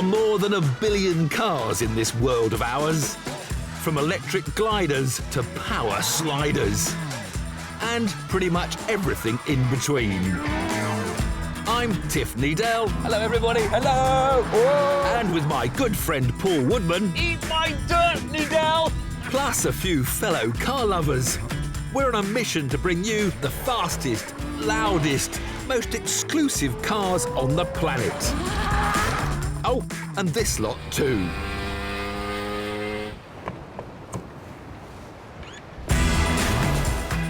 more than 1 billion cars in this world of ours. From electric gliders to power sliders. And pretty much everything in between. I'm Tiff Needell. Hello, everybody. Hello. Whoa. And with my good friend Paul Woodman. Eat my dirt, Needell. Plus a few fellow car lovers. We're on a mission to bring you the fastest, loudest, most exclusive cars on the planet. Oh, and this lot too.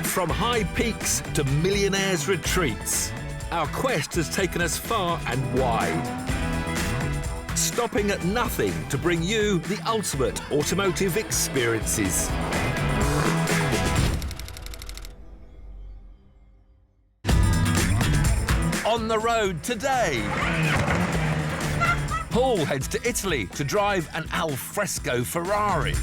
From high peaks to millionaires' retreats, our quest has taken us far and wide. Stopping at nothing to bring you the ultimate automotive experiences. On the road today, Paul heads to Italy to drive an al fresco Ferrari.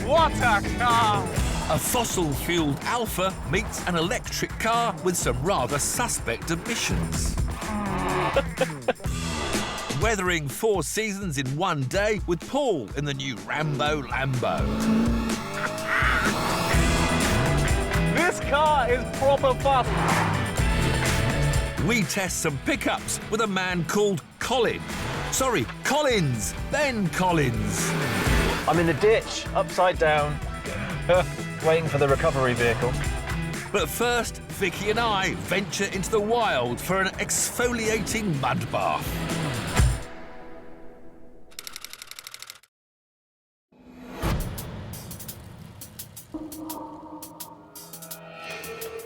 What a car! A fossil-fueled Alfa meets an electric car with some rather suspect emissions. Weathering 4 seasons in one day with Paul in the new Rambo Lambo. This car is proper fast. We test some pickups with a man called Colin. Sorry, Collins, Ben Collins. I'm in the ditch, upside down, waiting for the recovery vehicle. But first, Vicky and I venture into the wild for an exfoliating mud bath.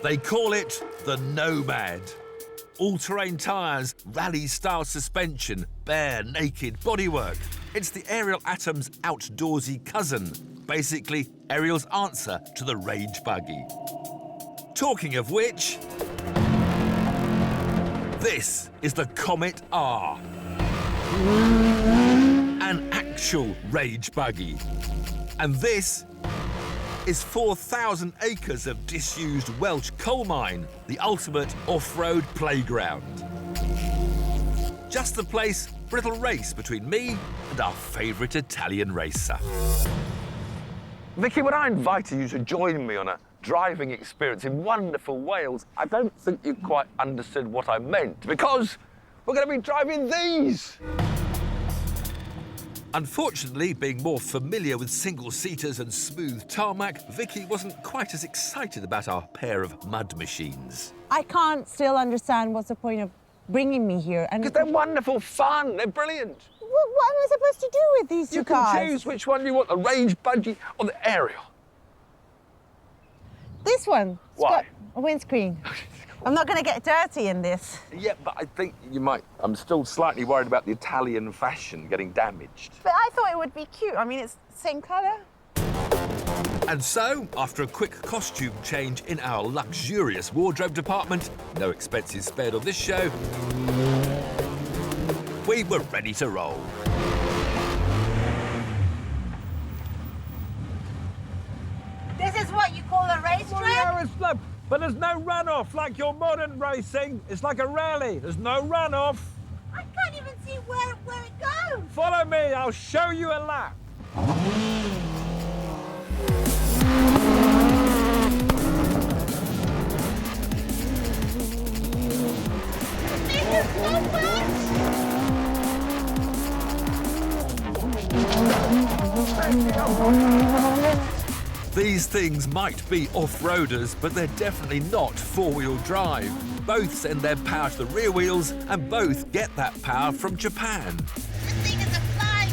They call it the Nomad. All-terrain tyres, rally-style suspension, bare, naked bodywork. It's the Ariel Atom's outdoorsy cousin. Basically, Ariel's answer to the Rage Buggy. Talking of which, this is the Comet R. An actual Rage Buggy. And this is 4,000 acres of disused Welsh coal mine, the ultimate off-road playground. Just the place for a little race between me and our favourite Italian racer. Vicky, when I invited you to join me on a driving experience in wonderful Wales, I don't think you quite understood what I meant, because we're going to be driving these. Unfortunately, being more familiar with single-seaters and smooth tarmac, Vicky wasn't quite as excited about our pair of mud machines. I can't still understand what's the point of bringing me here. Because they're wonderful fun, they're brilliant. What am I supposed to do with these two cars? You can choose which one you want, the Range Buggy or the Ariel. This one. Why? It's got a windscreen. I'm not going to get dirty in this. Yeah, but I think you might. I'm still slightly worried about the Italian fashion getting damaged. But I thought it would be cute. I mean, it's the same colour. And so, after a quick costume change in our luxurious wardrobe department, no expenses spared on this show, we were ready to roll. This is what you call a racetrack? Yeah, it's like, but there's no runoff like your modern racing. It's like a rally. There's no runoff. I can't even see where it goes. Follow me. I'll show you a lap. This is so fast. These things might be off-roaders, but they're definitely not four-wheel drive. Both send their power to the rear wheels, and both get that power from Japan. This thing is a flying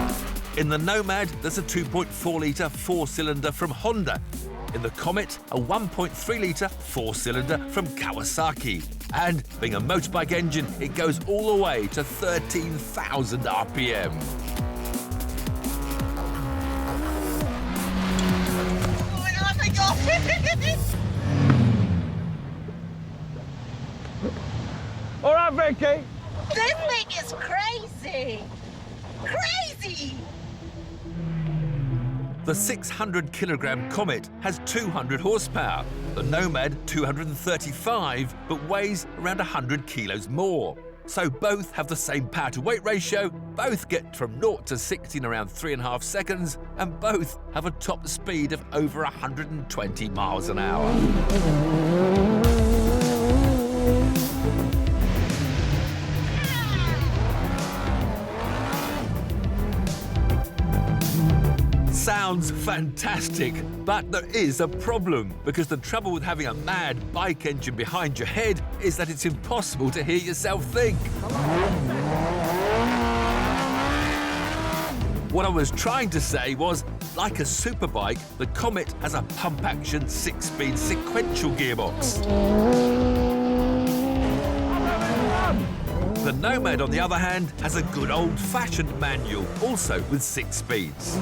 machine. In the Nomad, there's a 2.4-litre four-cylinder from Honda. In the Comet, a 1.3-litre four-cylinder from Kawasaki. And being a motorbike engine, it goes all the way to 13,000 RPM. All right, Vicky. This thing is crazy. Crazy. The 600-kilogram Comet has 200 horsepower, the Nomad 235, but weighs around 100 kilos more. So both have the same power-to-weight ratio, both get from 0 to 60 in around 3.5 seconds, and both have a top speed of over 120 miles an hour. Sounds fantastic, but there is a problem, because the trouble with having a mad bike engine behind your head is that it's impossible to hear yourself think. What I was trying to say was, like a superbike, the Comet has a pump-action 6-speed sequential gearbox. The Nomad, on the other hand, has a good old-fashioned manual, also with 6 speeds.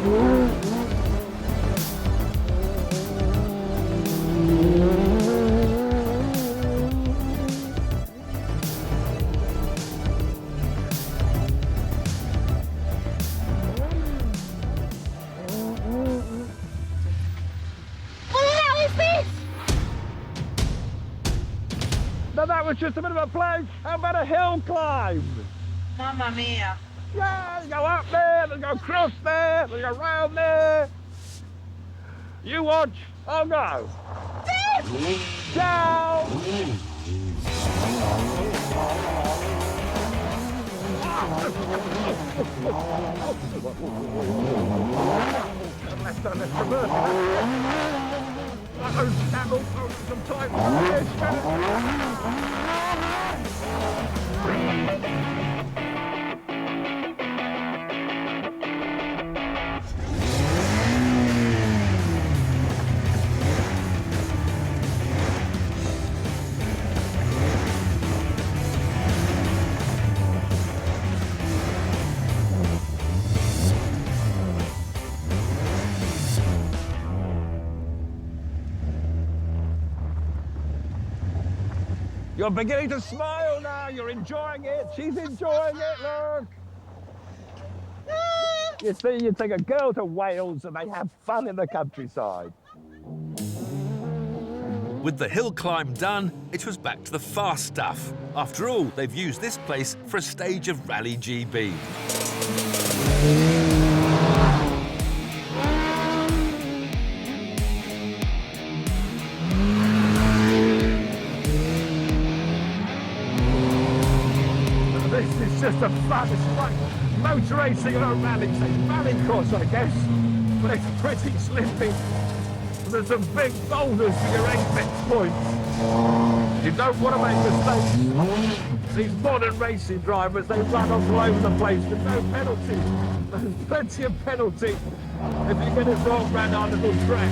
Now that was just a bit of a plank. How about a hill climb? Mamma mia. Yeah, you go up there, then go across there, then go round there. You watch, I'll go. Down. Let's reverse. Those camels some time. You're beginning to smile now. You're enjoying it. She's enjoying it, look. You see, you take a girl to Wales and they have fun in the countryside. With the hill climb done, it was back to the fast stuff. After all, they've used this place for a stage of Rally GB. It's just a fun, it's like motor racing and a rally. It's a rally course, I guess, but it's pretty slippy. There's some big boulders for your apex points. You don't want to make mistakes. These modern racing drivers, they run all over the place with no penalty. There's plenty of penalty if you get it wrong round our little track.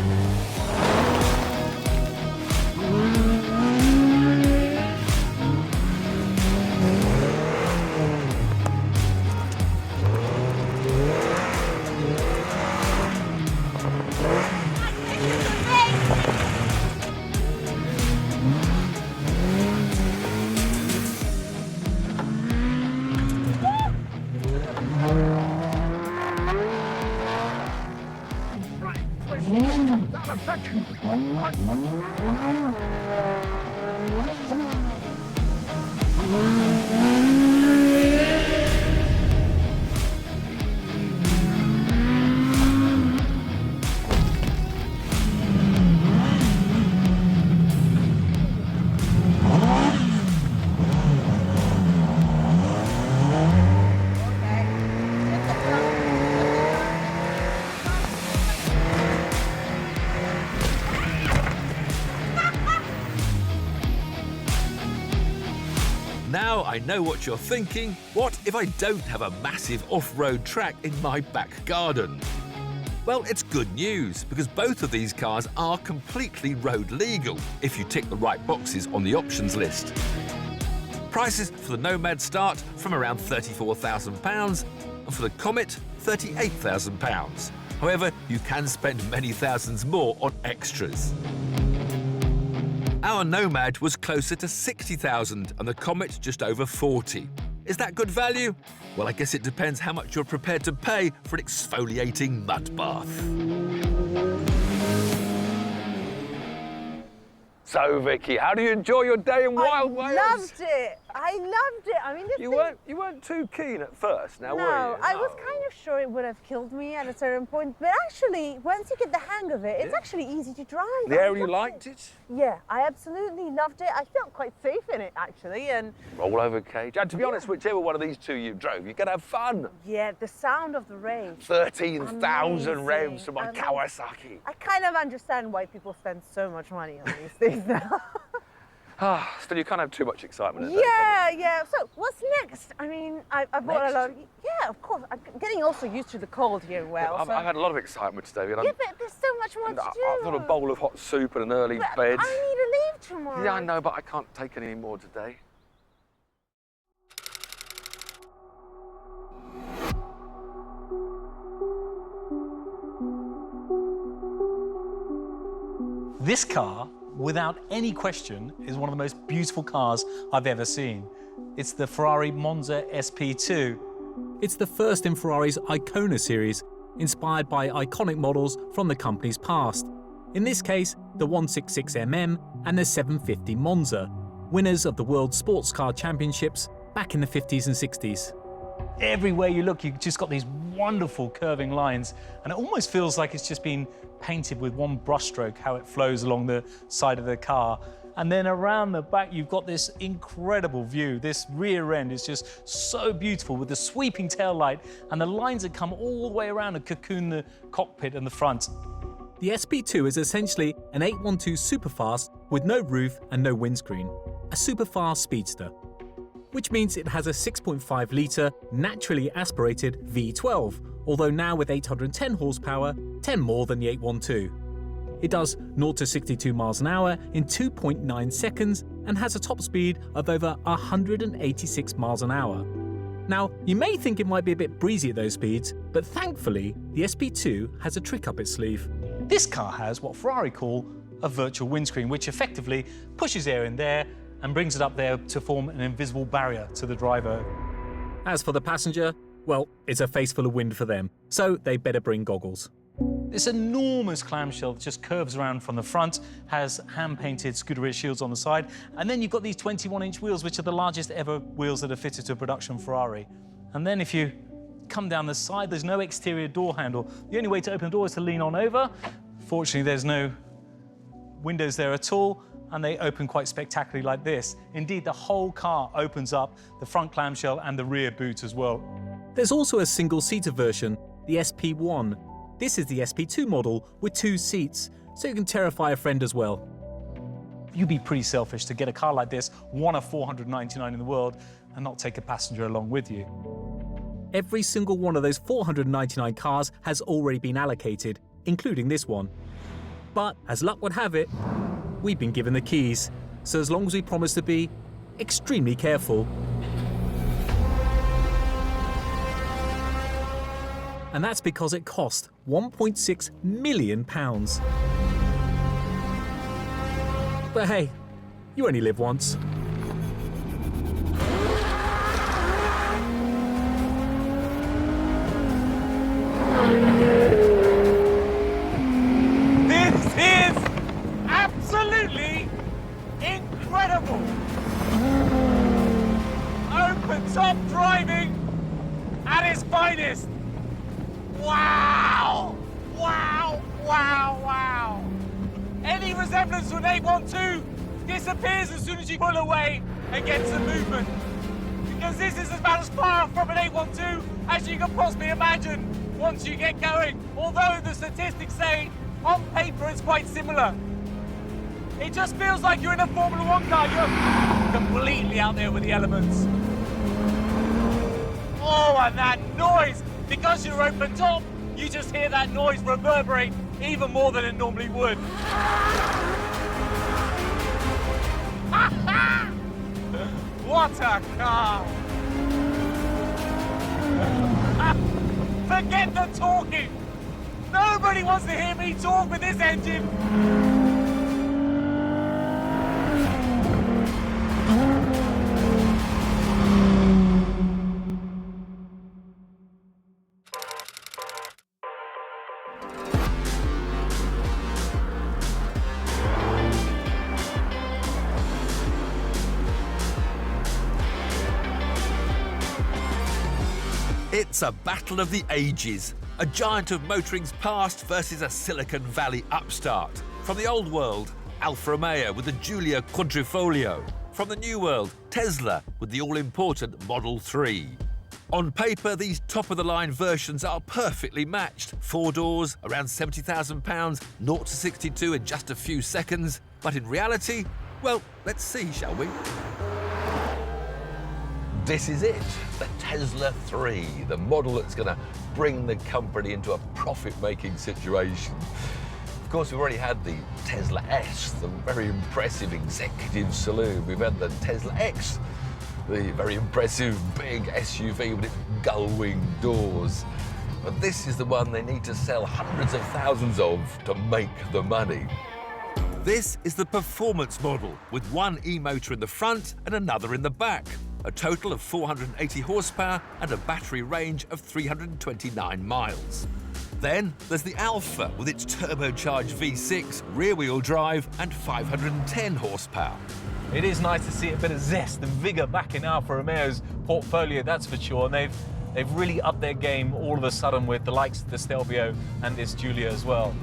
Now I know what you're thinking. What if I don't have a massive off-road track in my back garden? Well, it's good news, because both of these cars are completely road legal if you tick the right boxes on the options list. Prices for the Nomad start from around £34,000 and for the Comet, £38,000. However, you can spend many thousands more on extras. Our Nomad was closer to 60,000 and the Comet just over 40. Is that good value? Well, I guess it depends how much you're prepared to pay for an exfoliating mud bath. So, Vicky, how do you enjoy your day in Wild Wales? Loved it. I loved it. I mean, You weren't too keen at first, now were No, you? I was kind of sure it would have killed me at a certain point, but actually, once you get the hang of it, it's actually easy to drive. The area you liked it? Yeah, I absolutely loved it. I felt quite safe in it, actually, and Rollover cage. And to be honest, whichever one of these two you drove, you're going to have fun. yeah, the sound of the rain. 13,000 revs Amazing, from my amazing. Kawasaki. I kind of understand why people spend so much money on these things now. Still, you can't have too much excitement in there. Yeah. So what's next? I mean, I bought a lot. Yeah, of course. I'm getting also used to the cold here in Wales. I've had a lot of excitement today. Yeah, but there's so much more to do. I've got a bowl of hot soup and an early But bed. I need to leave tomorrow. Yeah, I know, but I can't take any more today. This car, without any question, is one of the most beautiful cars I've ever seen. It's the Ferrari Monza SP2. It's the first in Ferrari's Icona series, inspired by iconic models from the company's past. In this case, the 166mm and the 750 Monza, winners of the World Sports Car Championships back in the 50s and 60s. Everywhere you look, you've just got these wonderful curving lines, and it almost feels like it's just been painted with one brushstroke, how it flows along the side of the car. And then around the back, you've got this incredible view. This rear end is just so beautiful with the sweeping tail light and the lines that come all the way around and cocoon the cockpit and the front. The SP2 is essentially an 812 superfast with no roof and no windscreen, a superfast speedster, which means it has a 6.5-litre naturally aspirated V12, although now with 810 horsepower, 10 more than the 812. It does 0 to 62 miles an hour in 2.9 seconds and has a top speed of over 186 miles an hour. Now, you may think it might be a bit breezy at those speeds, but thankfully, the SP2 has a trick up its sleeve. This car has what Ferrari call a virtual windscreen, which effectively pushes air in there and brings it up there to form an invisible barrier to the driver. As for the passenger, well, it's a face full of wind for them, so they better bring goggles. This enormous clamshell that just curves around from the front, has hand-painted Scuderia shields on the side, and then you've got these 21-inch wheels, which are the largest ever wheels that are fitted to a production Ferrari. And then if you come down the side, there's no exterior door handle. The only way to open the door is to lean on over. Fortunately, there's no windows there at all, and they open quite spectacularly like this. Indeed, the whole car opens up, the front clamshell and the rear boot as well. There's also a single-seater version, the SP1. This is the SP2 model with 2 seats, so you can terrify a friend as well. You'd be pretty selfish to get a car like this, one of 499 in the world, and not take a passenger along with you. Every single one of those 499 cars has already been allocated, including this one. But as luck would have it, we've been given the keys, so as long as we promise to be extremely careful. And that's because it cost £1.6 million. But hey, you only live once. This is absolutely incredible! Open top driving at its finest! Wow! Wow, wow, wow! Any resemblance to an 812 disappears as soon as you pull away and get some movement. Because this is about as far from an 812 as you can possibly imagine once you get going. Although the statistics say on paper it's quite similar. It just feels like you're in a Formula 1 car. You're completely out there with the elements. Oh, and that noise! Because you're open top, you just hear that noise reverberate even more than it normally would. What a car! Forget the talking! Nobody wants to hear me talk with this engine! It's a battle of the ages, a giant of motoring's past versus a Silicon Valley upstart. From the old world, Alfa Romeo with the Giulia Quadrifoglio. From the new world, Tesla with the all-important Model 3. On paper, these top-of-the-line versions are perfectly matched. 4 doors, around £70,000, 0 to 62 in just a few seconds. But in reality, well, let's see, shall we? This is it, the Tesla 3, the model that's going to bring the company into a profit-making situation. Of course, we've already had the Tesla S, the very impressive executive saloon. We've had the Tesla X, the very impressive big SUV with its gull-wing doors. But this is the one they need to sell hundreds of thousands of to make the money. This is the performance model, with one e-motor in the front and another in the back. A total of 480 horsepower and a battery range of 329 miles. Then there's the Alfa with its turbocharged V6, rear-wheel drive and 510 horsepower. It is nice to see a bit of zest and vigour back in Alfa Romeo's portfolio, that's for sure. And they've really upped their game all of a sudden with the likes of the Stelvio and this Giulia as well.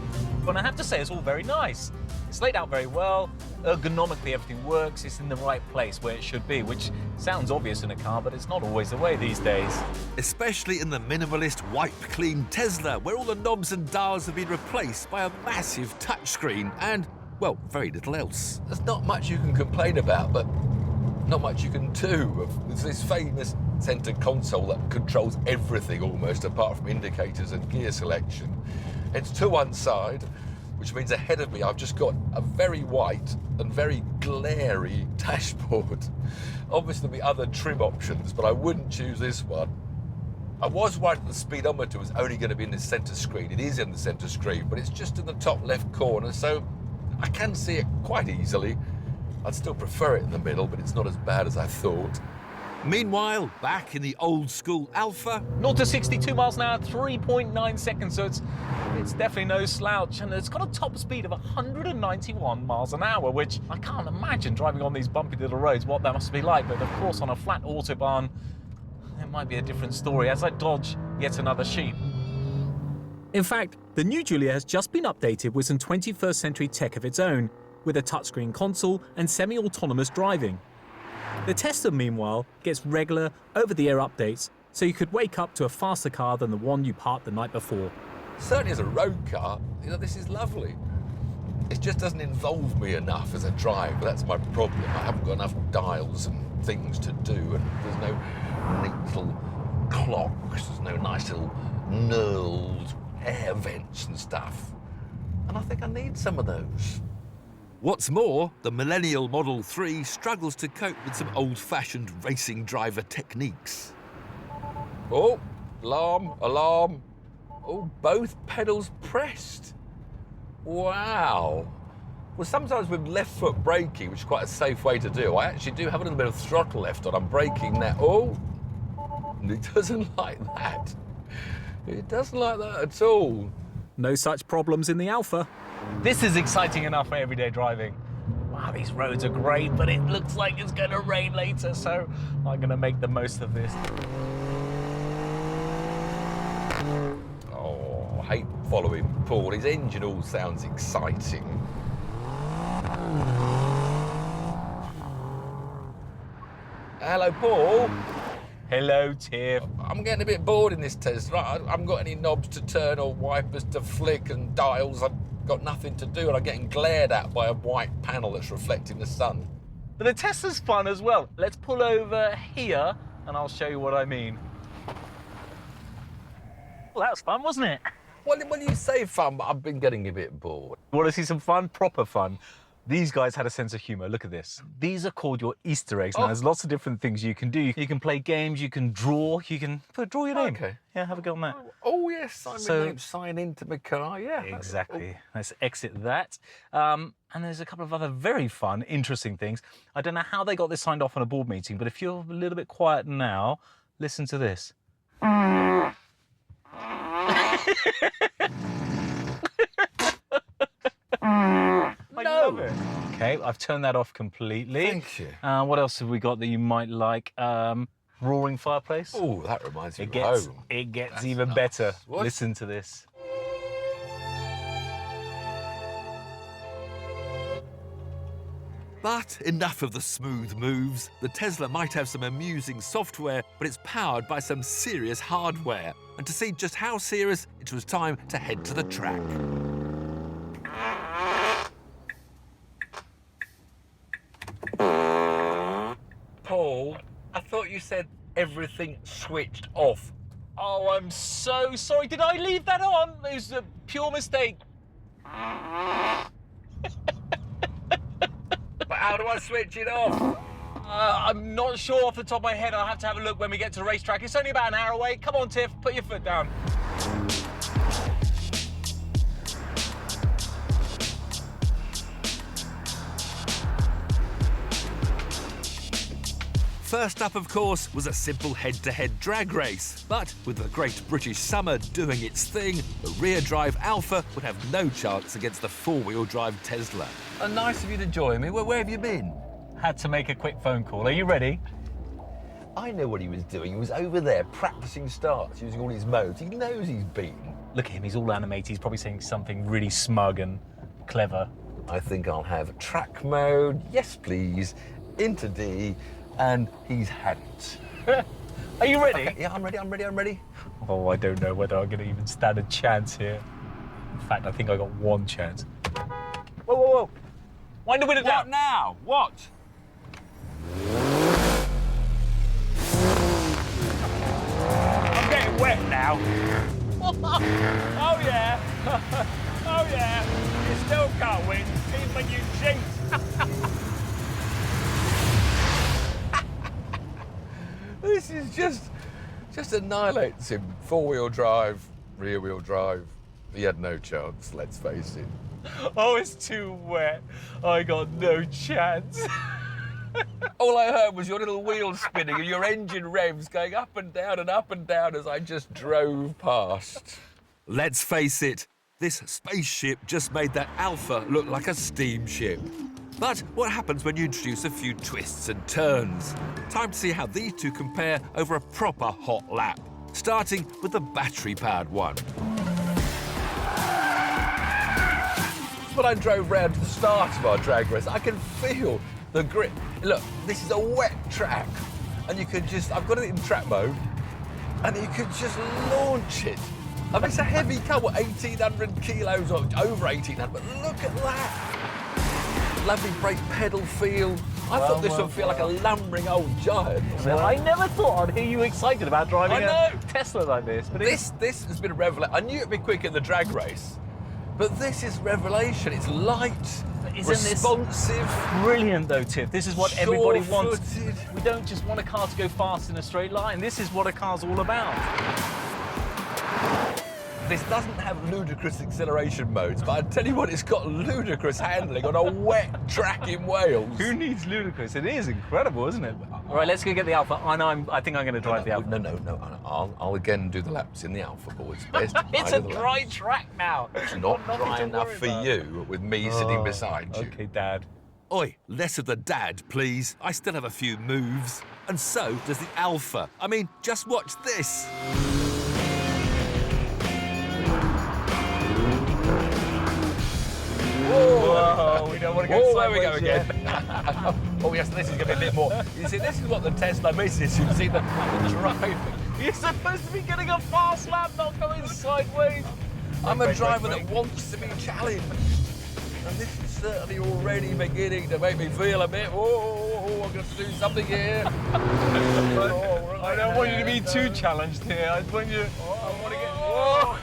But I have to say, it's all very nice. It's laid out very well. Ergonomically, everything works. It's in the right place where it should be, which sounds obvious in a car, but it's not always the way these days. Especially in the minimalist, wipe-clean Tesla, where all the knobs and dials have been replaced by a massive touchscreen and, well, very little else. There's not much you can complain about, but not much you can do. There's this famous centre console that controls everything almost, apart from indicators and gear selection. It's to one side, which means ahead of me I've just got a very white and very glary dashboard. Obviously there'll be other trim options, but I wouldn't choose this one. I was worried that the speedometer was only going to be in the centre screen. It is in the centre screen, but it's just in the top left corner, so I can see it quite easily. I'd still prefer it in the middle, but it's not as bad as I thought. Meanwhile, back in the old-school Alfa, 0 to 62 miles an hour, 3.9 seconds, so it's definitely no slouch. And it's got a top speed of 191 miles an hour, which I can't imagine driving on these bumpy little roads, what that must be like. But of course, on a flat autobahn, it might be a different story as I dodge yet another sheep. In fact, the new Giulia has just been updated with some 21st century tech of its own, with a touchscreen console and semi-autonomous driving. The Tesla, meanwhile, gets regular, over-the-air updates, so you could wake up to a faster car than the one you parked the night before. Certainly as a road car, this is lovely. It just doesn't involve me enough as a driver. That's my problem. I haven't got enough dials and things to do, and there's no neat little clocks, there's no nice little knurled air vents and stuff. And I think I need some of those. What's more, the millennial Model 3 struggles to cope with some old-fashioned racing driver techniques. Oh, alarm, alarm. Oh, both pedals pressed. Wow. Well, sometimes with left foot braking, which is quite a safe way to do, I actually do have a little bit of throttle left on. I'm braking now. Oh, and it doesn't like that. It doesn't like that at all. No such problems in the Alfa. This is exciting enough for everyday driving. Wow, these roads are great, but it looks like it's going to rain later, so I'm going to make the most of this. Oh, I hate following Paul. His engine all sounds exciting. Hello, Paul. Hello, Tiff. I'm getting a bit bored in this Tesla. I haven't got any knobs to turn or wipers to flick and dials. I've got nothing to do, and I'm getting glared at by a white panel that's reflecting the sun. But the Tesla's fun as well. Let's pull over here, and I'll show you what I mean. Well, that was fun, wasn't it? Well, you say fun, but I've been getting a bit bored. Want to see some fun? Proper fun. These guys had a sense of humour. Look at this. These are called your Easter eggs. Now, there's lots of different things you can do. You can play games, you can draw, you can draw your name. Okay. Yeah, have a go on that. Oh, yes, sign into my car, yeah. Exactly. Let's exit that. And there's a couple of other very fun, interesting things. I don't know how they got this signed off on a board meeting, but if you're a little bit quiet now, listen to this. love it. Okay, I've turned that off completely. Thank you. What else have we got that you might like? Roaring fireplace. Oh, that reminds me of home. It gets That's even nice. better. What? Listen to this. But enough of the smooth moves. The Tesla might have some amusing software, but it's powered by some serious hardware. And to see just how serious, it was time to head to the track. Paul, I thought you said everything switched off. Oh, I'm so sorry. Did I leave that on? It was a pure mistake. But how do I switch it off? I'm not sure off the top of my head. I'll have to have a look when we get to the racetrack. It's only about an hour away. Come on, Tiff, put your foot down. First up, of course, was a simple head-to-head drag race. But with the Great British Summer doing its thing, the rear-drive Alfa would have no chance against the four-wheel drive Tesla. Nice of you to join me. Where have you been? Had to make a quick phone call. Are you ready? I know what he was doing. He was over there practicing starts using all his modes. He knows he's beaten. Look at him, he's all animated. He's probably saying something really smug and clever. I think I'll have track mode, yes please, into D, and he's had it. Are you ready? Okay, yeah, I'm ready. Oh, I don't know whether I'm going to even stand a chance here. In fact, I think I got one chance. Whoa. Wind the window down. What now? What? I'm getting wet now. Oh, yeah. Oh, yeah. You still can't win, even when you cheat. This is just annihilates him. Four-wheel drive, rear-wheel drive. He had no chance, let's face it. Oh, it's too wet. I got no chance. All I heard was your little wheels spinning and your engine revs going up and down as I just drove past. Let's face it, this spaceship just made that Alfa look like a steamship. But what happens when you introduce a few twists and turns? Time to see how these two compare over a proper hot lap, starting with the battery-powered one. When I drove round to the start of our drag race, I can feel the grip. Look, this is a wet track, and you could just, I've got it in track mode, and you could just launch it. I mean, it's a heavy car, what, 1,800 kilos or over 1,800, but look at that. Lovely brake pedal feel. I thought this would feel like a lumbering old giant. I never thought I'd hear you excited about driving a Tesla like this. But This has been a revelation. I knew it'd be quick in the drag race, but this is revelation. It's light, responsive. Brilliant though, Tiff. This is what everybody wants. Sure-footed. We don't just want a car to go fast in a straight line. This is what a car's all about. This doesn't have ludicrous acceleration modes, but I tell you what, it's got ludicrous handling on a wet track in Wales. Who needs ludicrous? It is incredible, isn't it? All right, let's go get the Alfa. I think I'm going to drive the Alfa. No. I'll again do the laps in the Alfa, boys. Best It's a dry track now. It's not dry enough for you with me sitting beside you. Okay, Dad. Oi, less of the dad, please. I still have a few moves. And so does the Alfa. I mean, just watch this. Whoa, we don't want to go There we go sideways again. yet. Oh yes, this is going to be a bit more. You see, this is what the Tesla misses. You see the driving. You're supposed to be getting a fast lap, not going sideways. I'm a driver that wants to be challenged. And this is certainly already beginning to make me feel a bit, I'm going to do something here. I don't want you to be too challenged here. I want you. I want to get. Whoa.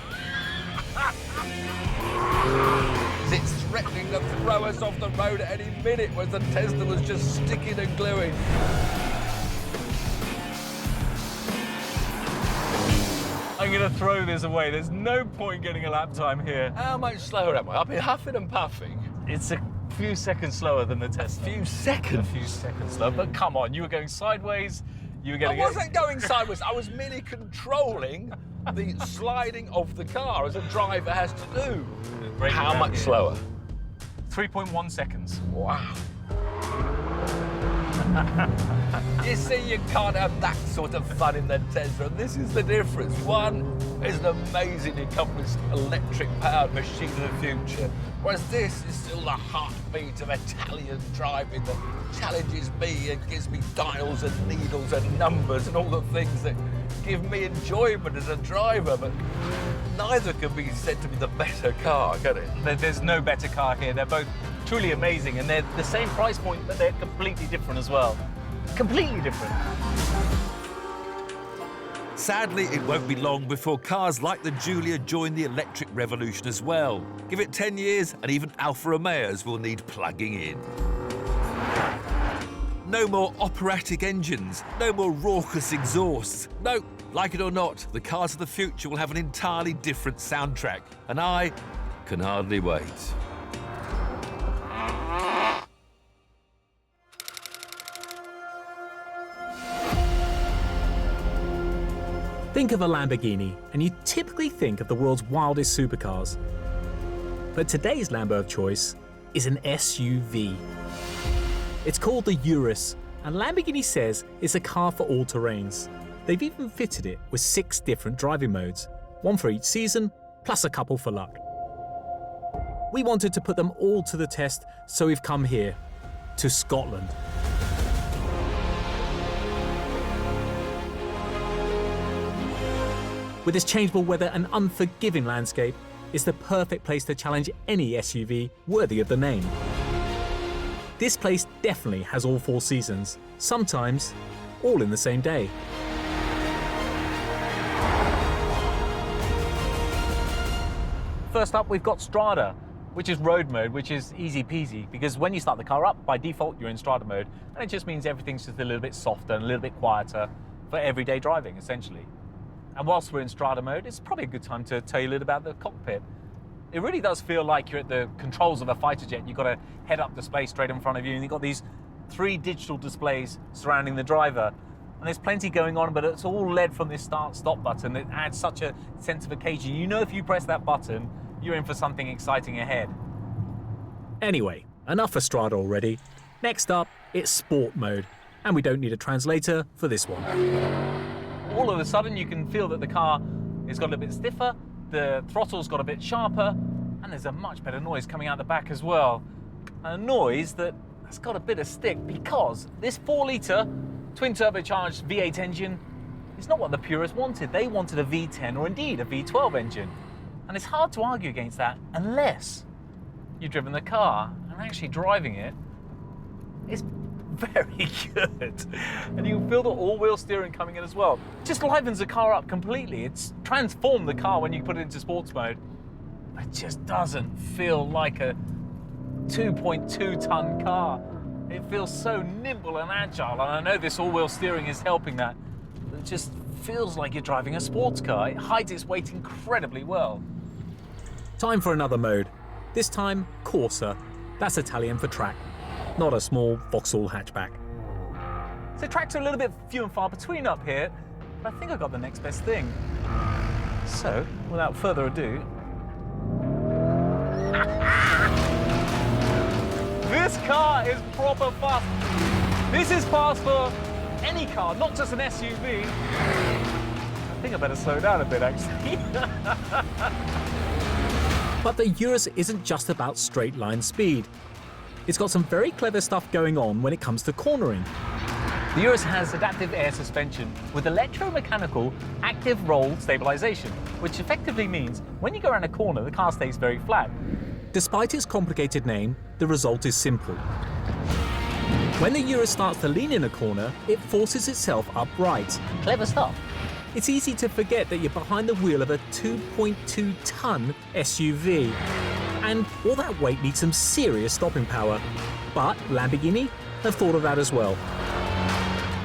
It's threatening to throw us off the road at any minute, whereas the Tesla was just sticking and gluing. I'm going to throw this away. There's no point getting a lap time here. How much slower am I? I've been huffing and puffing. It's a few seconds slower than the Tesla. Few seconds? A few seconds slower. But come on, you were going sideways. You were getting. I wasn't going sideways. I was merely controlling the sliding of the car as a driver has to do. How much slower? 3.1 seconds. Wow. You see, you can't have that sort of fun in the Tesla. This is the difference. One is an amazing accomplished electric-powered machine of the future, whereas this is still the heartbeat of Italian driving that challenges me and gives me dials and needles and numbers and all the things that give me enjoyment as a driver, but neither can be said to be the better car, can it? There's no better car here. They're both truly amazing, and they're the same price point, but they're completely different as well. Completely different. Sadly, it won't be long before cars like the Giulia join the electric revolution as well. Give it 10 years and even Alfa Romeos will need plugging in. No more operatic engines, no more raucous exhausts. No, like it or not, the cars of the future will have an entirely different soundtrack, and I can hardly wait. Think of a Lamborghini, and you typically think of the world's wildest supercars. But today's Lambo of choice is an SUV. It's called the Urus, and Lamborghini says it's a car for all terrains. They've even fitted it with 6 different driving modes, one for each season, plus a couple for luck. We wanted to put them all to the test, so we've come here, to Scotland. With its changeable weather and unforgiving landscape, it's the perfect place to challenge any SUV worthy of the name. This place definitely has all 4 seasons, sometimes all in the same day. First up, we've got Strada, which is road mode, which is easy peasy, because when you start the car up, by default, you're in Strada mode, and it just means everything's just a little bit softer and a little bit quieter for everyday driving, essentially. And whilst we're in Strada mode, it's probably a good time to tell you a little about the cockpit. It really does feel like you're at the controls of a fighter jet. You've got a head-up display straight in front of you, and you've got these 3 digital displays surrounding the driver. And there's plenty going on, but it's all led from this start-stop button that adds such a sense of occasion. You know if you press that button, you're in for something exciting ahead. Anyway, enough for Strada already. Next up, it's Sport mode, and we don't need a translator for this one. All of a sudden, you can feel that the car has got a little bit stiffer, the throttle's got a bit sharper, and there's a much better noise coming out the back as well. A noise that's got a bit of stick because this 4-litre twin-turbocharged V8 engine is not what the purists wanted. They wanted a V10 or indeed a V12 engine. And it's hard to argue against that unless you've driven the car, and actually driving it is very good. And you can feel the all-wheel steering coming in as well. Just livens the car up completely. It's transformed the car when you put it into sports mode. It just doesn't feel like a 2.2-ton car. It feels so nimble and agile, and I know this all-wheel steering is helping that. It just feels like you're driving a sports car. It hides its weight incredibly well. Time for another mode. This time, Corsa. That's Italian for track, not a small Vauxhall hatchback. So tracks are a little bit few and far between up here, but I think I got the next best thing. So, without further ado, this car is proper fast. This is fast for any car, not just an SUV. I think I better slow down a bit, actually. But the Urus isn't just about straight line speed. It's got some very clever stuff going on when it comes to cornering. The Urus has adaptive air suspension with electromechanical active roll stabilization, which effectively means when you go around a corner, the car stays very flat. Despite its complicated name, the result is simple. When the Urus starts to lean in a corner, it forces itself upright. Clever stuff. It's easy to forget that you're behind the wheel of a 2.2-ton SUV. And all that weight needs some serious stopping power. But Lamborghini have thought of that as well.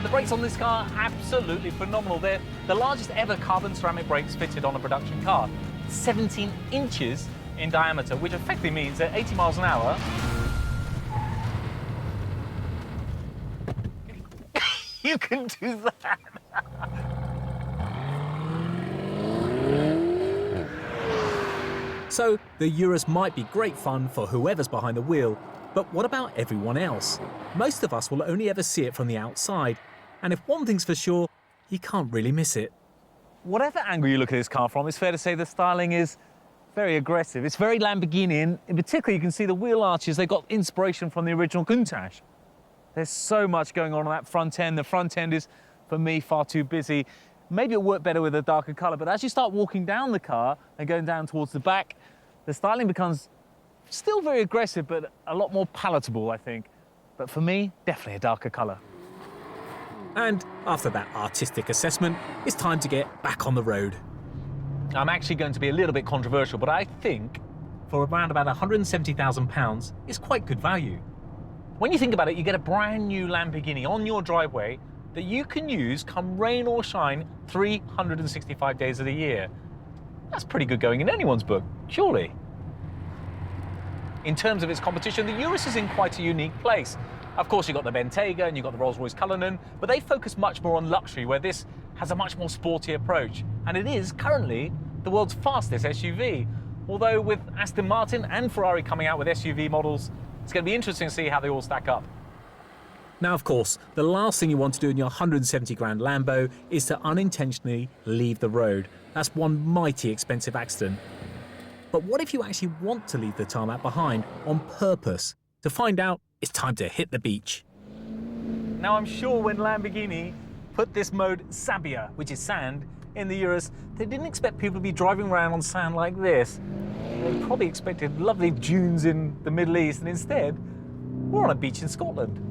The brakes on this car are absolutely phenomenal. They're the largest ever carbon ceramic brakes fitted on a production car. 17 inches in diameter, which effectively means at 80 miles an hour, you can do that. So the Urus might be great fun for whoever's behind the wheel, but what about everyone else? Most of us will only ever see it from the outside, and if one thing's for sure, you can't really miss it. Whatever angle you look at this car from, it's fair to say the styling is very aggressive. It's very Lamborghini, and in particular, you can see the wheel arches. They got inspiration from the original Countach. There's so much going on that front end. The front end is, for me, far too busy. Maybe it'll work better with a darker colour, but as you start walking down the car and going down towards the back, the styling becomes still very aggressive, but a lot more palatable, I think. But for me, definitely a darker colour. And after that artistic assessment, it's time to get back on the road. I'm actually going to be a little bit controversial, but I think For around about £170,000, it's quite good value. when you think about it, you get a brand new Lamborghini on your driveway that you can use come rain or shine 365 days of the year. That's pretty good going in anyone's book, surely. In terms of its competition, the Urus is in quite a unique place. Of course, you've got the Bentayga and you've got the Rolls-Royce Cullinan, but they focus much more on luxury, where this has a much more sporty approach. And it is currently the world's fastest SUV. Although with Aston Martin and Ferrari coming out with SUV models, it's going to be interesting to see how they all stack up. Now, of course, the last thing you want to do in your 170 grand Lambo is to unintentionally leave the road. That's one mighty expensive accident. But what if you actually want to leave the tarmac behind on purpose? To find out, it's time to hit the beach. Now, I'm sure when Lamborghini put this mode Sabbia, which is sand, in the Urus, they didn't expect people to be driving around on sand like this. They probably expected lovely dunes in the Middle East, and instead, we're on a beach in Scotland.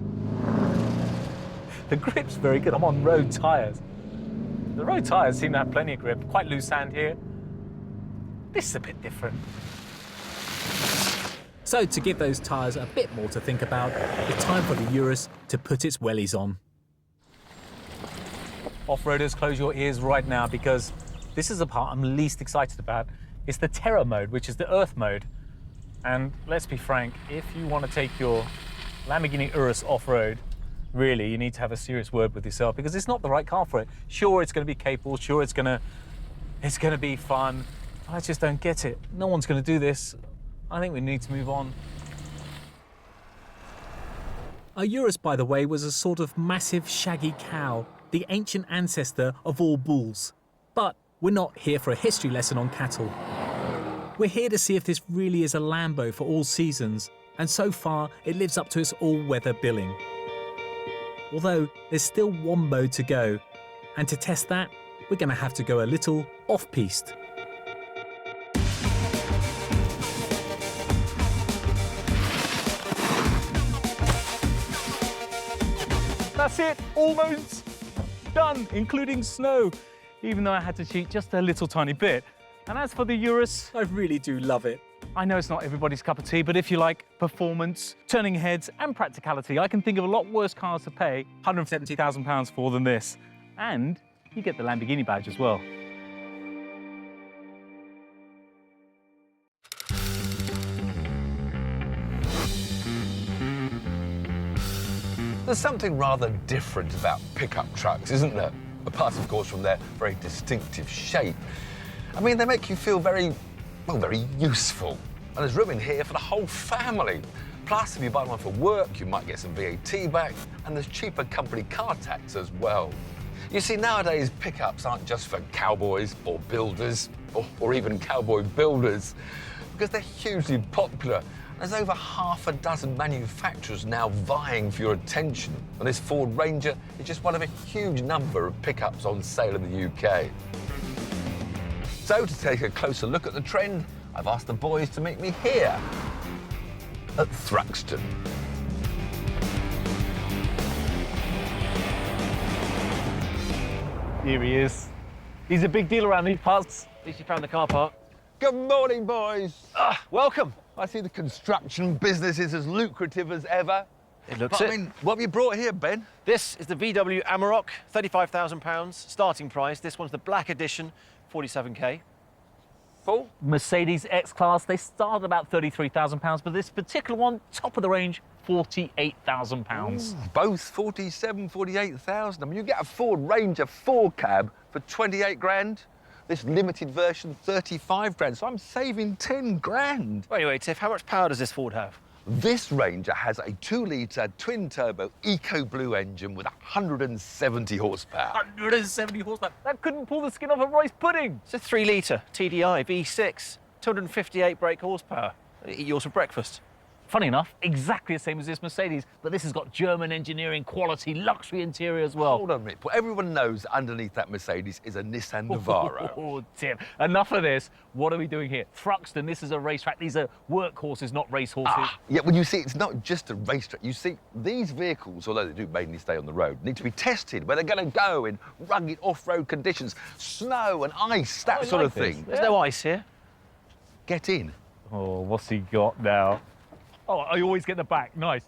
The grip's very good. I'm on road tyres. The road tyres seem to have plenty of grip. Quite loose sand here. This is a bit different. So to give those tyres a bit more to think about, it's time for the Urus to put its wellies on. Off-roaders, close your ears right now, because this is the part I'm least excited about. It's the Terror mode, which is the Earth mode. And let's be frank, if you want to take your Lamborghini Urus off-road, really, you need to have a serious word with yourself, because it's not the right car for it. Sure, it's going to be capable. Sure, it's going to be fun. I just don't get it. No one's going to do this. I think we need to move on. A Urus, by the way, was a sort of massive shaggy cow, the ancient ancestor of all bulls. But we're not here for a history lesson on cattle. We're here to see if this really is a Lambo for all seasons, and so far it lives up to its all-weather billing. Although there's still one mode to go, and to test that, we're going to have to go a little off-piste. That's it, almost done, including snow, even though I had to cheat just a little tiny bit. And as for the Urus, I really do love it. I know it's not everybody's cup of tea, but if you like performance, turning heads and practicality, I can think of a lot worse cars to pay £170,000 for than this. And you get the Lamborghini badge as well. There's something rather different about pickup trucks, isn't there? Apart, of course, from their very distinctive shape. I mean, they make you feel very useful. And there's room in here for the whole family. Plus, if you buy one for work, you might get some VAT back, and there's cheaper company car tax as well. You see, nowadays, pickups aren't just for cowboys or builders, or even cowboy builders, because they're hugely popular. There's over half a dozen manufacturers now vying for your attention, and this Ford Ranger is just one of a huge number of pickups on sale in the UK. So, to take a closer look at the trend, I've asked the boys to meet me here at Thruxton. Here he is. He's a big deal around these parts. At least you found the car park. Good morning, boys. Welcome. I see the construction business is as lucrative as ever. It looks But, it. I mean, what have you brought here, Ben? This is the VW Amarok, £35,000 starting price. This one's the black edition, 47k. Full? Mercedes X-Class, they start at about £33,000, but this particular one, top of the range, £48,000. Both 47, 48,000. I mean, you get a Ford Ranger 4 cab for 28 grand. This limited version, 35 grand. So I'm saving 10 grand. Anyway, Tiff, how much power does this Ford have? This Ranger has a 2-litre twin-turbo Eco-Blue engine with 170 horsepower. 170 horsepower. That couldn't pull the skin off a rice pudding. It's a 3-litre TDI V6, 258 brake horsepower. Eat yours for breakfast. Funny enough, exactly the same as this Mercedes, but this has got German engineering, quality, luxury interior as well. Hold on a minute. Well, everyone knows underneath that Mercedes is a Nissan Navara. Oh, Tim, enough of this. What are we doing here? Thruxton, this is a racetrack. These are workhorses, not racehorses. Yeah, well, you see, it's not just a racetrack. You see, these vehicles, although they do mainly stay on the road, need to be tested where they're going to go in rugged off-road conditions, snow and ice, that sort of thing. There's no ice here. Get in. Oh, what's he got now? Oh, I always get the back. Nice.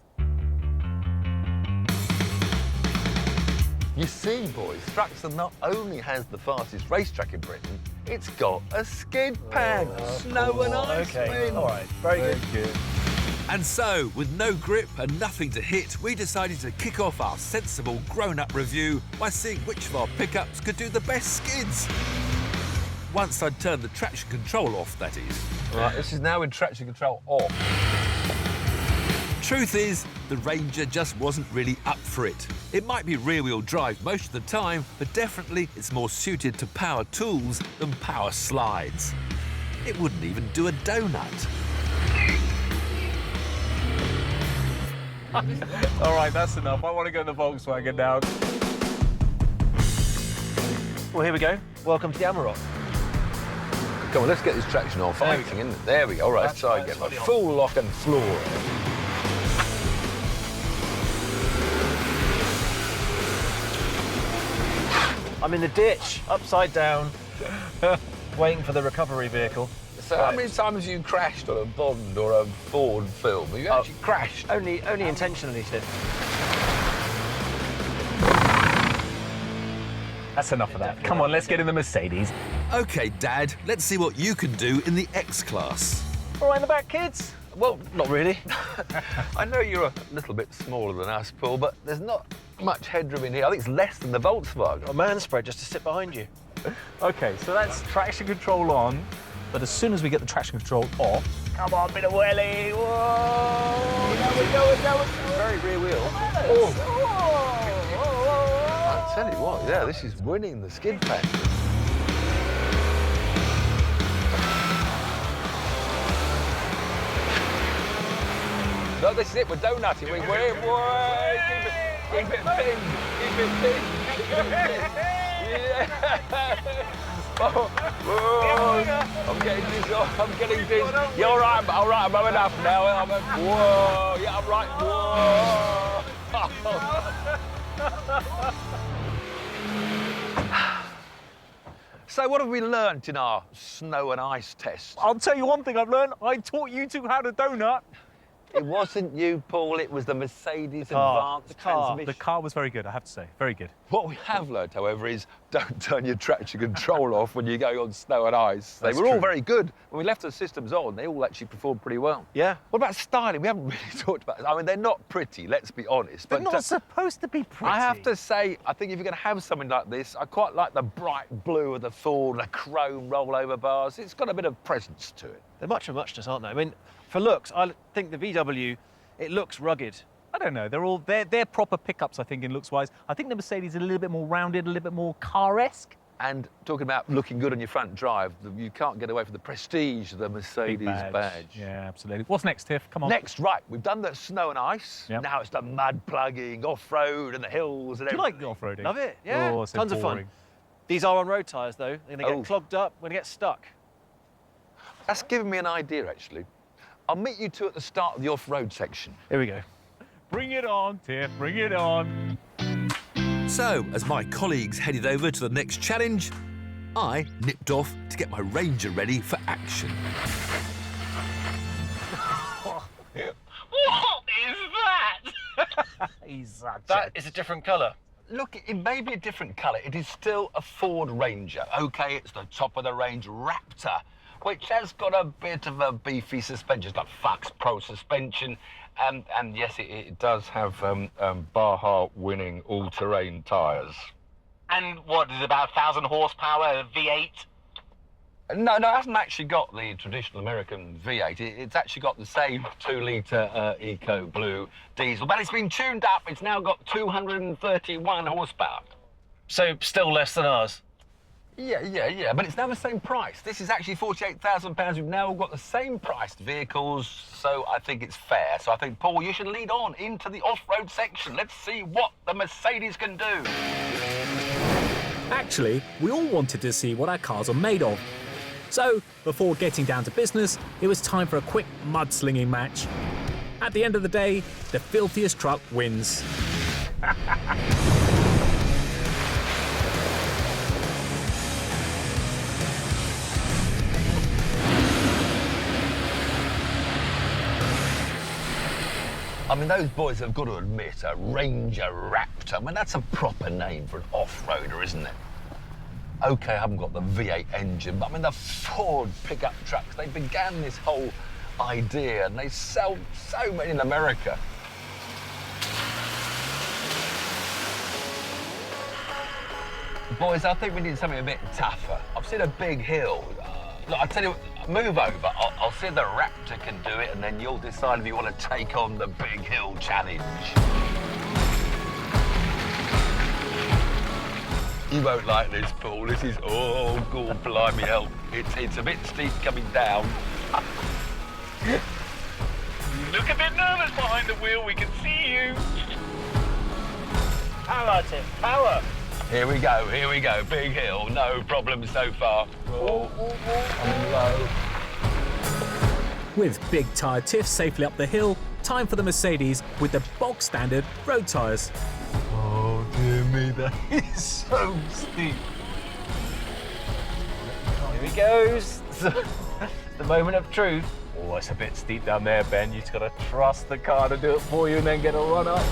You see, boys, Thruxton not only has the fastest racetrack in Britain, it's got a skid pad, snow and ice. Okay, all right, very good. And so, with no grip and nothing to hit, we decided to kick off our sensible grown-up review by seeing which of our pickups could do the best skids. Once I'd turned the traction control off, that is. Right, this is now with traction control off. Truth is, the Ranger just wasn't really up for it. It might be rear-wheel drive most of the time, but definitely it's more suited to power tools than power slides. It wouldn't even do a donut. All right, that's enough. I want to go in the Volkswagen now. Well, here we go. Welcome to the Amarok. Come on, let's get this traction off. There we go. All right, so I get my full lock and floor. I'm in the ditch, upside down, waiting for the recovery vehicle. So how many times have you crashed on a Bond or a Ford film? Have you actually crashed? Only intentionally, Tiff. That's enough of that. Come on, let's get in the Mercedes. OK, Dad, let's see what you can do in the X-Class. All right in the back, kids? Well, not really. I know you're a little bit smaller than us, Paul, but there's not much headroom in here. I think it's less than the Volkswagen. A man spread just to sit behind you. OK, so that's traction control on, but as soon as we get the traction control off, come on, bit of wheelie, whoa! There we go. Very rear wheel. I tell you what, yeah, this is winning the skid pad. No, this is it, we're donutting. Keep it pinned. Yeah. Oh, I'm getting this. You're all right, I'm enough now. Whoa, yeah, I'm right. Whoa. So what have we learnt in our snow and ice test? I'll tell you one thing I've learned. I taught you two how to donut. It wasn't you, Paul, it was the Mercedes advanced transmission. The car was very good, I have to say. Very good. What we have learnt, however, is don't turn your traction control off when you're going on snow and ice. They were all very good. When we left the systems on, they all actually performed pretty well. Yeah. What about styling? We haven't really talked about it. I mean, they're not pretty, let's be honest. They're not supposed to be pretty. I have to say, I think if you're going to have something like this, I quite like the bright blue of the Ford, the chrome rollover bars. It's got a bit of presence to it. They're much of muchness, aren't they? I mean, for looks, I think the VW, it looks rugged. I don't know. They're proper pickups, I think, in looks-wise. I think the Mercedes is a little bit more rounded, a little bit more car-esque. And talking about looking good on your front drive, you can't get away from the prestige of the Mercedes badge. Yeah, absolutely. What's next, Tiff? Come on. Next, right, we've done the snow and ice. Yep. Now it's the mud plugging, off-road and the hills and Do you everything. like the off-roading? Love it, yeah. Oh, so Tons of boring. fun. These are on-road tyres, though. They're going to get clogged up, when they get stuck. That's given me an idea, actually. I'll meet you two at the start of the off-road section. Here we go. Bring it on, Tiff, bring it on. So, as my colleagues headed over to the next challenge, I nipped off to get my Ranger ready for action. What is that? That is a different colour. Look, it may be a different colour. It is still a Ford Ranger. OK, it's the top-of-the-range Raptor, which has got a bit of a beefy suspension. It's got Fox Pro suspension. And yes, it does have Baja-winning all-terrain tyres. And what is about 1,000 horsepower, V8, No, it hasn't actually got the traditional American V8. It's actually got the same 2-litre Eco Blue diesel, but it's been tuned up. It's now got 231 horsepower. So still less than ours. Yeah, but it's now the same price. This is actually £48,000. We've now got the same priced vehicles, so I think it's fair. So I think, Paul, you should lead on into the off-road section. Let's see what the Mercedes can do. Actually, we all wanted to see what our cars are made of. So, before getting down to business, it was time for a quick mudslinging match. At the end of the day, the filthiest truck wins. I mean, those boys have got to admit, a Ranger Raptor, I mean, that's a proper name for an off-roader, isn't it? OK, I haven't got the V8 engine, but I mean, the Ford pickup trucks, they began this whole idea and they sell so many in America. Boys, I think we need something a bit tougher. I've seen a big hill. Look, I'll tell you what, move over. I'll see if the Raptor can do it, and then you'll decide if you want to take on the big hill challenge. You won't like this, Paul. This is, oh, God, blimey hell. It's a bit steep coming down. You look a bit nervous behind the wheel. We can see you. Power, Tim, power. Here we go, big hill, no problem so far. Oh, coming low. With big tyre tiff safely up the hill, time for the Mercedes with the bog standard road tyres. Oh, dear me, that is so steep. Here he goes. The moment of truth. Oh, it's a bit steep down there, Ben. You just got to trust the car to do it for you and then get a run up.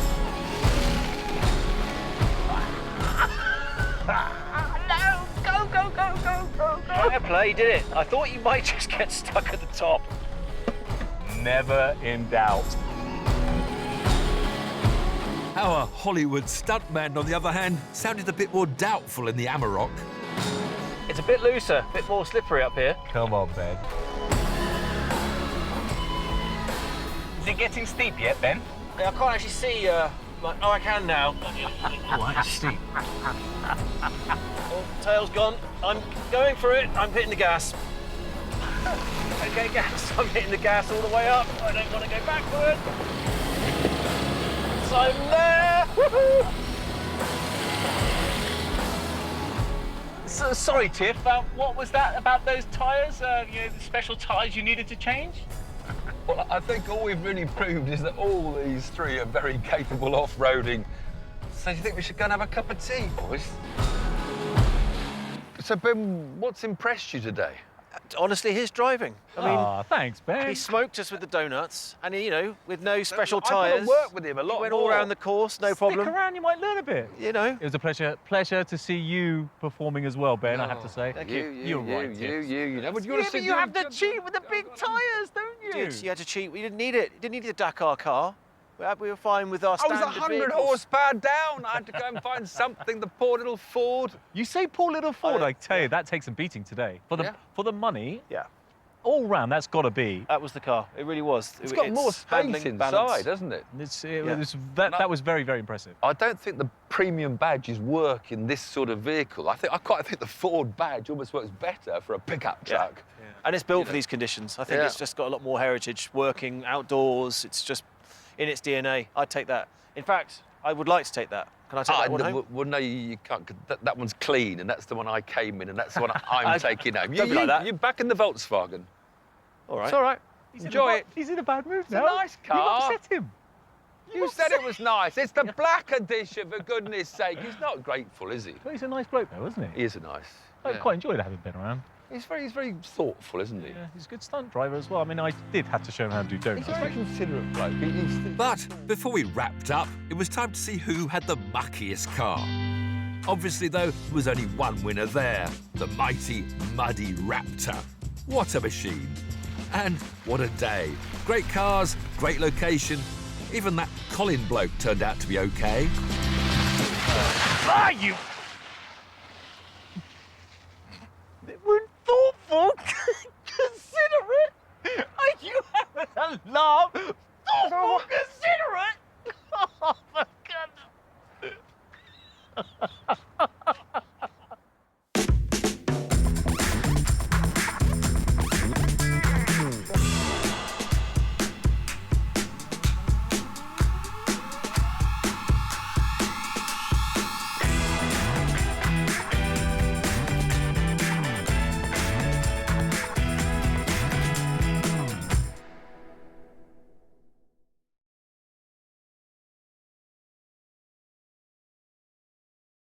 No! Go! Fair play, did it? I thought you might just get stuck at the top. Never in doubt. Our Hollywood stuntman, on the other hand, sounded a bit more doubtful in the Amarok. It's a bit looser, a bit more slippery up here. Come on, Ben. Is it getting steep yet, Ben? Yeah, I can't actually see. Oh, I can now. Oh, that's steep. Oh, tail's gone. I'm going for it. I'm hitting the gas. Okay, gas. I'm hitting the gas all the way up. I don't want to go backward. So I'm there. Woohoo! So, sorry, Tiff. What was that about those tyres? The special tyres you needed to change? Well, I think all we've really proved is that all these three are very capable off-roading. So do you think we should go and have a cup of tea, boys? So, Ben, what's impressed you today? Honestly, his driving. I mean, thanks, Ben. he smoked us with the donuts, and he, with no special I've got to tyres. work with him a lot Went more. all around the course, no problem. Stick around, you might learn a bit. It was a pleasure to see you performing as well, Ben, I have to say. Thank you. You're right, You know, but you But you have to cheat with the big tyres, don't you? Dude, you had to cheat. We didn't need it. You didn't need a Dakar car. We were fine with our I was standard 100 vehicles. horsepower down. I had to go and find something, the poor little Ford. You say poor little Ford, Oh, I tell you, that takes a beating today. For the money, Yeah, all round, that's got to be. that was the car. It really was. It's got more space handling, inside, balance. hasn't it? That was very, very impressive. I don't think the premium badges work in this sort of vehicle. I quite think the Ford badge almost works better for a pickup truck. Yeah. And it's built for these conditions. I think it's just got a lot more heritage, working outdoors. It's just in its DNA. I'd take that. In fact, I would like to take that. Can I take that one home? Well, no, you can't. 'Cause that one's clean, and that's the one I came in, and that's the one I'm taking home. Don't be like that. You're back in the Volkswagen. All right. It's all right. Enjoy it. He's in a bad mood It's now. a nice car. You upset him. You said it was nice. It's the black edition, for goodness sake. He's not grateful, is he? But he's a nice bloke, though, isn't he? He is a nice. I quite enjoyed having been around. He's very thoughtful, isn't he? Yeah, he's a good stunt driver as well. I mean, I did have to show him how to do donuts. He's a very considerate bloke. But before we wrapped up, it was time to see who had the muckiest car. Obviously, though, there was only one winner there, the mighty, muddy Raptor. What a machine. And what a day. Great cars, great location. Even that Colin bloke turned out to be okay. Ah, you... They weren't thoughtful. love